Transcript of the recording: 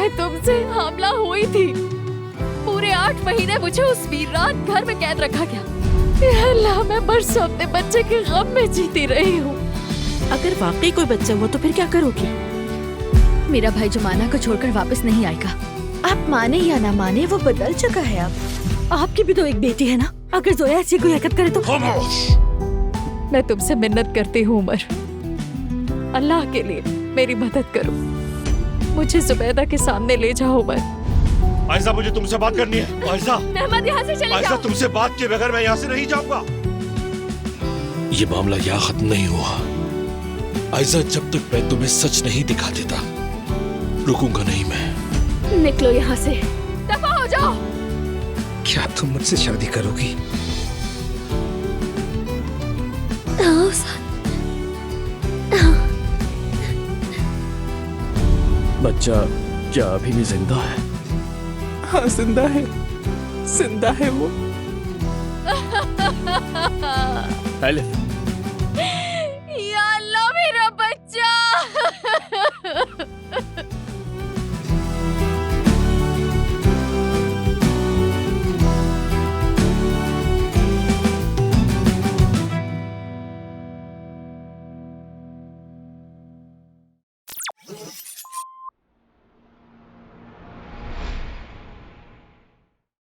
मैं तुमसे हमला हुई थी। पूरे 8 महीने मुझे उस वीरान घर में कैद रखा गया। या अल्लाह, मैं बरसों अपने बच्चे के गम में जीती रही हूँ। अगर वाकई कोई बच्चा हुआ तो फिर क्या करोगी? मेरा भाई जो माना को छोड़कर वापस नहीं आएगा। आप माने या ना माने, वो बदल चुका है अब। आपकी भी तो एक बेटी है ना, अगर जोया ऐसी कोई हरकत करे तो। मैं तुमसे मिन्नत करती हूँ उमर, अल्लाह के लिए मेरी मदद करो। मुझे जुबैदा के सामने ले जाओ उमर। आयशा, मुझे तुमसे बात करनी है। आयशा, मेहमद, यहाँ से चले आयशा, जाओ। तुमसे बात किए बगैर मैं यहाँ से नहीं जाऊंगा। ये मामला यहाँ खत्म नहीं हुआ। आयशा, जब तक मैं तुम्हें सच नहीं दिखा देता रुकूंगा नहीं मैं। निकलो यहाँ से, दफा हो जाओ। क्या तुम मुझसे शादी करोगी? बच्चा क्या अभी भी जिंदा है? हाँ, जिंदा है, जिंदा है वो। एलिफ,